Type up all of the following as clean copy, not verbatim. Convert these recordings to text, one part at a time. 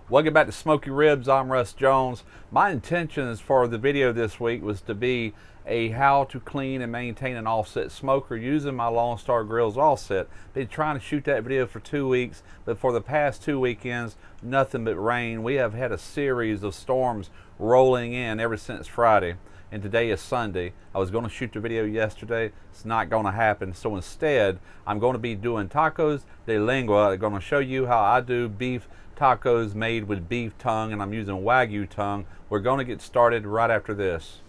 Welcome back to Smoky Ribs. I'm Russ Jones. My intentions for the video this week was to be a how to clean and maintain an offset smoker using my Lone Star Grill's offset. Been trying to shoot that video for 2 weeks, but for the past 2 weekends, nothing but rain. We have had a series of storms rolling in ever since Friday, and today is Sunday. I was going to shoot the video yesterday. It's not going to happen, so instead I'm going to be doing tacos de lengua. I'm going to show you how I do beef tacos made with beef tongue, and I'm using Wagyu tongue. We're going to get started right after this.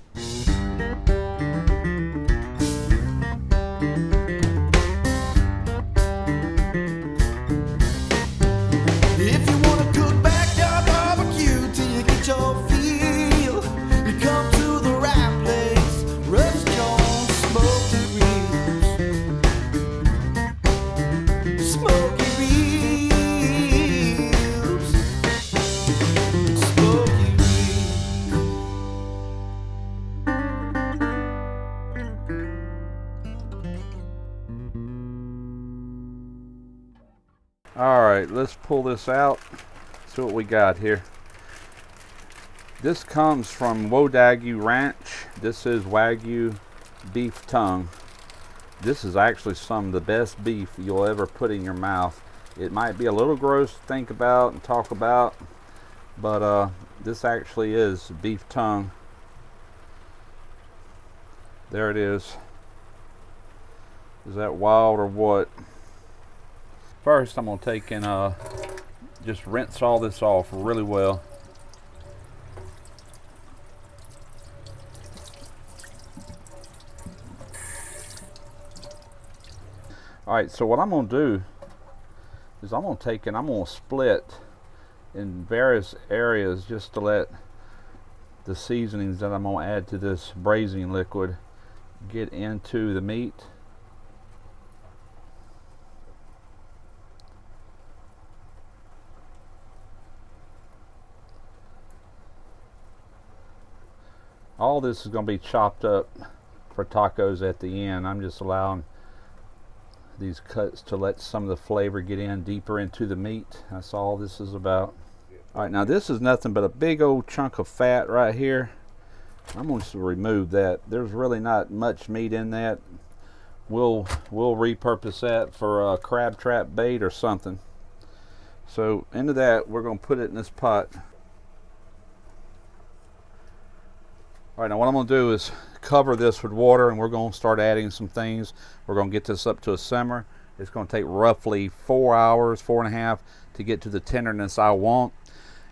If you want to cook backyard barbecue till you get your feel, you come to the right place. Russ Jones Smoky Ribs. Smoky Ribs. Smoky Ribs. All right, let's pull this out, see what we got here. This comes from Wagyu Ranch. This is Wagyu beef tongue. This is actually some of the best beef you'll ever put in your mouth. It might be a little gross to think about and talk about, but this actually is beef tongue. There it is. Is that wild or what? First, I'm going to take and just rinse all this off really well. Alright, so what I'm going to do is I'm going to take and I'm going to split in various areas just to let the seasonings that I'm going to add to this braising liquid get into the meat. All this is going to be chopped up for tacos at the end. I'm just allowing these cuts to let some of the flavor get in deeper into the meat. That's all this is about. Alright, now this is nothing but a big old chunk of fat right here. I'm going to remove that. There's really not much meat in that. We'll repurpose that for a crab trap bait or something. So into that, we're going to put it in this pot. All right, now what I'm going to do is cover this with water, and we're going to start adding some things. We're going to get this up to a simmer. It's going to take roughly 4 hours, 4.5, to get to the tenderness I want.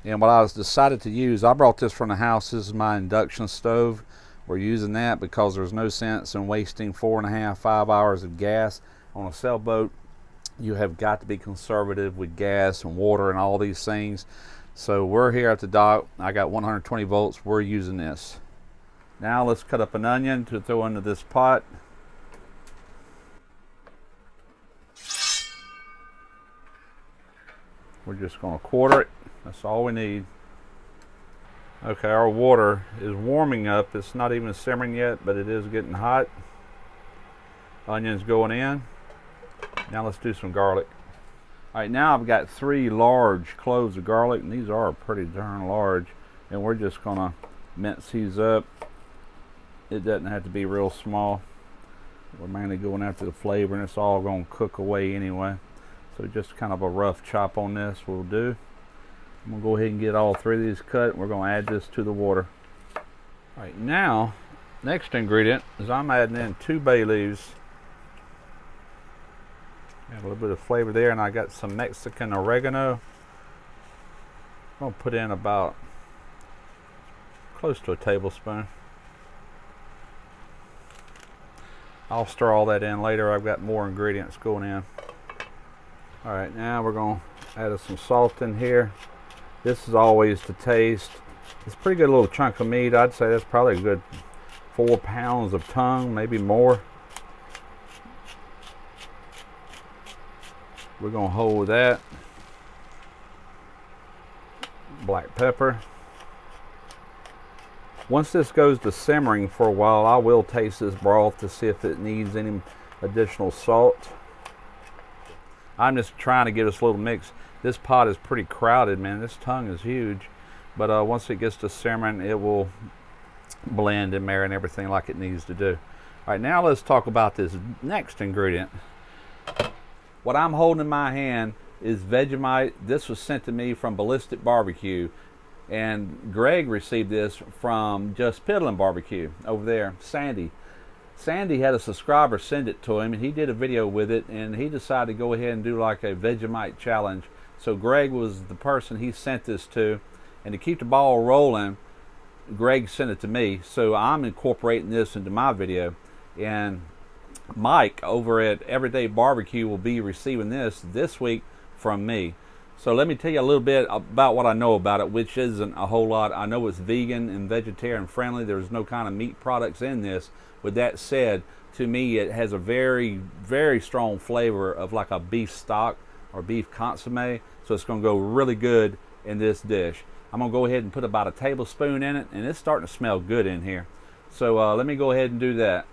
And what I was decided to use, I brought this from the house. This is my induction stove. We're using that because there's no sense in wasting 4.5, 5 hours of gas on a sailboat. You have got to be conservative with gas and water and all these things. So we're here at the dock. I got 120 volts. We're using this. Now let's cut up an onion to throw into this pot. We're just going to quarter it. That's all we need. Okay, our water is warming up. It's not even simmering yet, but it is getting hot. Onion's going in. Now let's do some garlic. All right, now I've got 3 large cloves of garlic, and these are pretty darn large. And we're just going to mince these up. It doesn't have to be real small. We're mainly going after the flavor, and it's all going to cook away anyway. So just kind of a rough chop on this will do. I'm going to go ahead and get all 3 of these cut. We're going to add this to the water. All right, now, next ingredient is I'm adding in 2 bay leaves. Got a little bit of flavor there, and I got some Mexican oregano. I'm going to put in about close to a tablespoon. I'll stir all that in later. I've got more ingredients going in. All right, now we're going to add some salt in here. This is always to taste. It's a pretty good little chunk of meat. I'd say that's probably a good 4 pounds of tongue, maybe more. We're going to hold that. Black pepper. Once this goes to simmering for a while, I will taste this broth to see if it needs any additional salt. I'm just trying to get us a little mix. This pot is pretty crowded, man. This tongue is huge. But once it gets to simmering, it will blend and marry and everything like it needs to do. All right, now let's talk about this next ingredient. What I'm holding in my hand is Vegemite. This was sent to me from Ballistic Barbecue, and Greg received this from Just Piddling Barbecue over there. Sandy had a subscriber send it to him, and he did a video with it, and he decided to go ahead and do like a Vegemite challenge. So Greg was the person he sent this to, and to keep the ball rolling, Greg sent it to me. So I'm incorporating this into my video, and Mike over at Everyday Barbecue will be receiving this week from me. So let me tell you a little bit about what I know about it, which isn't a whole lot. I know it's vegan and vegetarian friendly. There's no kind of meat products in this. With that said, to me it has a very, very strong flavor of like a beef stock or beef consomme. So it's going to go really good in this dish. I'm going to go ahead and put about a tablespoon in it, and it's starting to smell good in here. So let me go ahead and do that.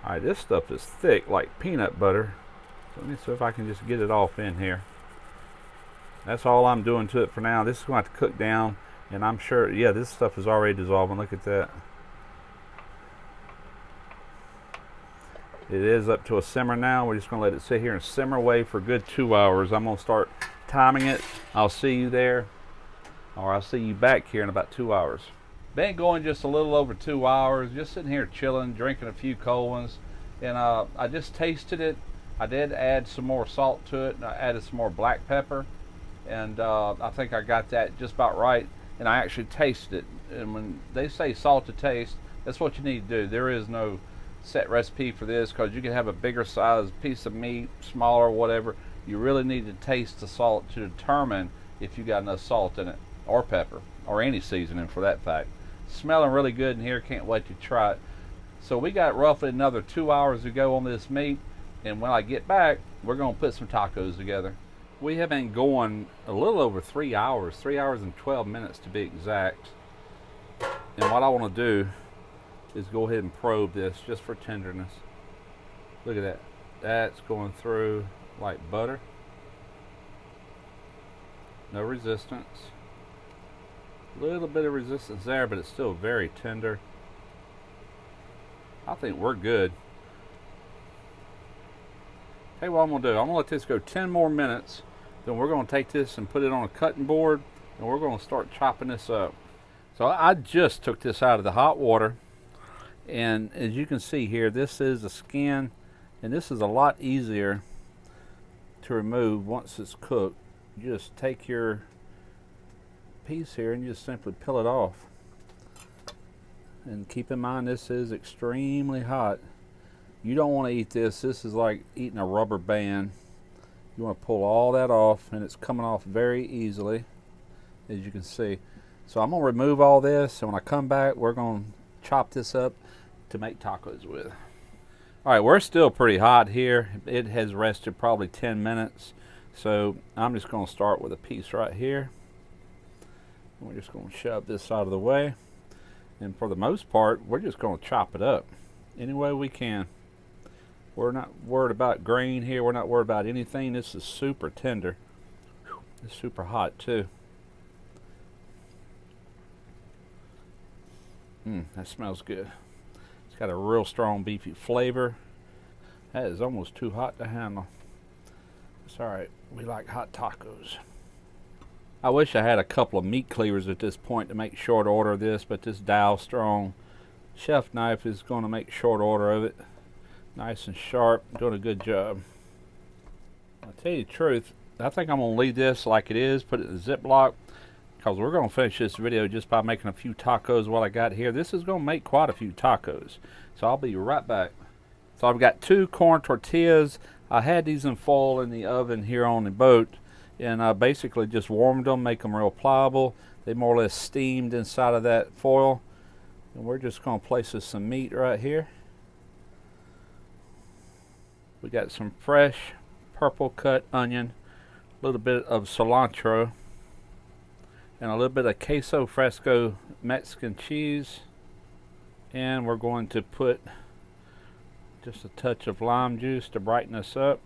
All right, this stuff is thick like peanut butter. So let me see if I can just get it off in here. That's all I'm doing to it for now. This is going to have to cook down, and I'm sure, yeah, this stuff is already dissolving. Look at that. It is up to a simmer now. We're just going to let it sit here and simmer away for a good 2 hours. I'm going to start timing it. I'll see you there, or I'll see you back here in about 2 hours. Been going just a little over 2 hours, just sitting here chilling, drinking a few cold ones, and I just tasted it. I did add some more salt to it, and I added some more black pepper, and I think I got that just about right, and I actually tasted it. And when they say salt to taste, that's what you need to do. There is no set recipe for this, because you can have a bigger size piece of meat, smaller, whatever. You really need to taste the salt to determine if you got enough salt in it, or pepper, or any seasoning for that fact. Smelling really good in here. Can't wait to try it. So we got roughly another 2 hours to go on this meat, and when I get back, we're going to put some tacos together. We have been going a little over 3 hours, 3 hours and 12 minutes to be exact. And what I want to do is go ahead and probe this just for tenderness. Look at that. That's going through like butter. No resistance. A little bit of resistance there, but it's still very tender. I think we're good. Hey, what I'm going to do, I'm going to let this go 10 more minutes. Then we're going to take this and put it on a cutting board, and we're going to start chopping this up. So I just took this out of the hot water, and as you can see here, this is the skin, and this is a lot easier to remove once it's cooked. You just take your piece here and you just simply peel it off. And keep in mind, this is extremely hot. You don't want to eat this. This is like eating a rubber band. You want to pull all that off, and it's coming off very easily, as you can see. So I'm going to remove all this, and when I come back, we're going to chop this up to make tacos with. All right, we're still pretty hot here. It has rested probably 10 minutes. So I'm just going to start with a piece right here. We're just going to shove this out of the way. And for the most part, we're just going to chop it up any way we can. We're not worried about grain here. We're not worried about anything. This is super tender. It's super hot too. That smells good. It's got a real strong beefy flavor. That is almost too hot to handle. It's alright. We like hot tacos. I wish I had a couple of meat cleavers at this point to make short order of this, but this Dalstrong chef knife is going to make short order of it. Nice and sharp, doing a good job. I'll tell you the truth, I think I'm going to leave this like it is, put it in a Ziploc, because we're going to finish this video just by making a few tacos while I got here. This is going to make quite a few tacos, so I'll be right back. So I've got 2 corn tortillas. I had these in foil in the oven here on the boat, and I basically just warmed them, make them real pliable. They more or less steamed inside of that foil. And we're just going to place some meat right here. We got some fresh purple cut onion, a little bit of cilantro, and a little bit of queso fresco Mexican cheese. And we're going to put Just a touch of lime juice to brighten us up.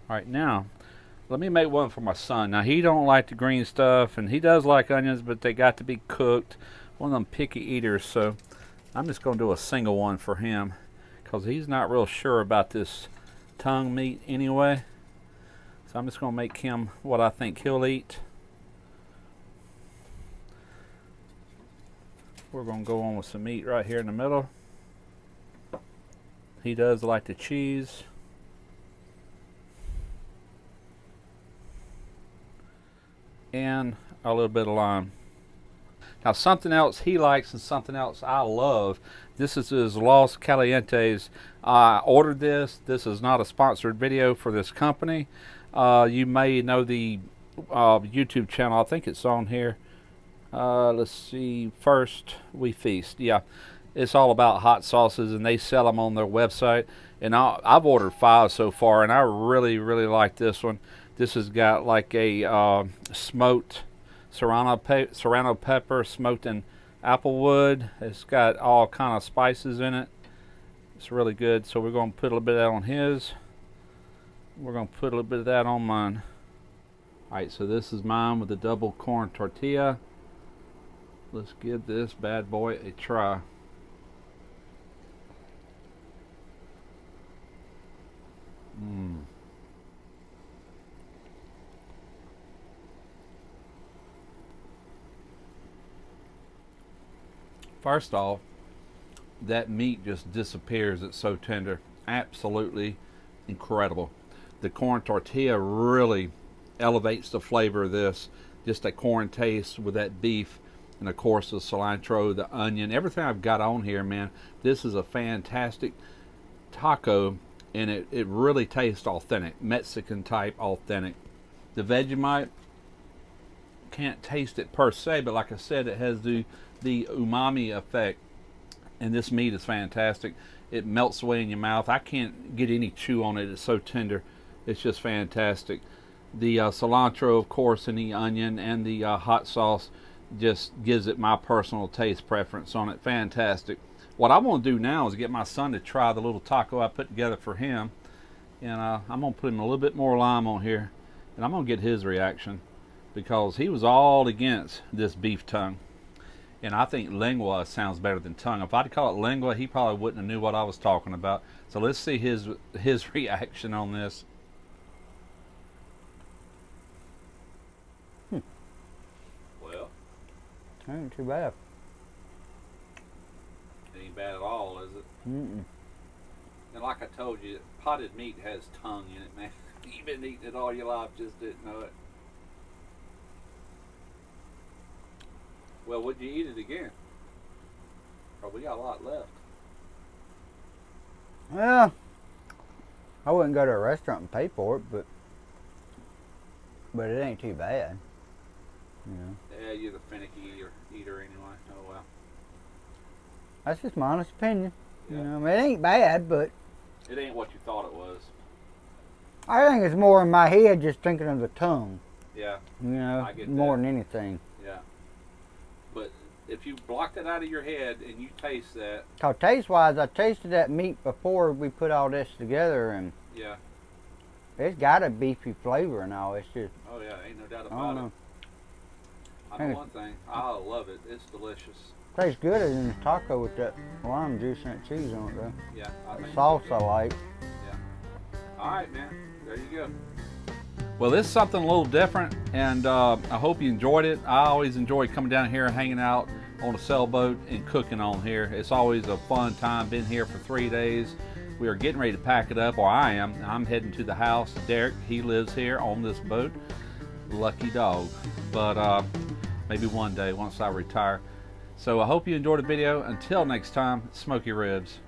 All right, now let me make one for my son. Now he don't like the green stuff, and he does like onions, but they got to be cooked. One of them picky eaters, so I'm just gonna do a single one for him because he's not real sure about this tongue meat anyway. So I'm just gonna make him what I think he'll eat. We're gonna go on with some meat right here in the middle. He does like the cheese. And a little bit of lime. Now something else he likes and something else I love. This is his Los Calientes. I ordered this. This is not a sponsored video for this company. You may know the YouTube channel. I think it's on here. Let's see. First We Feast. Yeah, it's all about hot sauces, and they sell them on their website. And I've ordered 5 so far, and I really like this one. This has got like a smoked serrano pepper, smoked in applewood. It's got all kind of spices in it. It's really good. So we're going to put a little bit of that on his. We're going to put a little bit of that on mine. All right, so this is mine with the double corn tortilla. Let's give this bad boy a try. First off, that meat just disappears. It's so tender. Absolutely incredible. The corn tortilla really elevates the flavor of this. Just a corn taste with that beef, and of course the cilantro, the onion, everything I've got on here, man. This is a fantastic taco, and it really tastes authentic, Mexican type authentic. The Vegemite, can't taste it per se, but like I said, it has the umami effect, and this meat is fantastic. It melts away in your mouth. I can't get any chew on it. It's so tender. It's just fantastic. The cilantro, of course, and the onion and the hot sauce just gives it my personal taste preference on it. Fantastic. What I want to do now is get my son to try the little taco I put together for him, and I'm going to put him a little bit more lime on here, and I'm going to get his reaction, because he was all against this beef tongue. And I think lengua sounds better than tongue. If I'd call it lengua, he probably wouldn't have knew what I was talking about. So let's see his reaction on this. Well, Ain't too bad. it ain't bad at all, is it? Mm-mm. And like I told you, potted meat has tongue in it, man. You've been eating it all your life, just didn't know it. Well, would you eat it again? Or we got a lot left. Well, I wouldn't go to a restaurant and pay for it, but it ain't too bad. You know. Yeah, you're the finicky eater anyway. Oh well. That's just my honest opinion. Yeah. You know, it ain't bad, but It ain't what you thought it was. I think it's more in my head just thinking of the tongue. Yeah. You know, I get more that. than anything. Yeah. But if you block that out of your head and you taste that, Cause taste-wise, I tasted that meat before we put all this together, and yeah. it's got a beefy flavor and all. It's just, Oh yeah, ain't no doubt I don't about know. it. I know one thing. I love it. It's delicious. Tastes good in the taco with that lime juice and that cheese on it, though. Yeah. I The think sauce so, I too. like. All right, man. There you go. Well, this is something a little different, and I hope you enjoyed it. I always enjoy coming down here and hanging out on a sailboat and cooking on here. It's always a fun time. Been here for 3 days. We are getting ready to pack it up, or I am. I'm heading to the house. Derek, he lives here on this boat. Lucky dog. But maybe one day once I retire. So I hope you enjoyed the video. Until next time, smoke your ribs.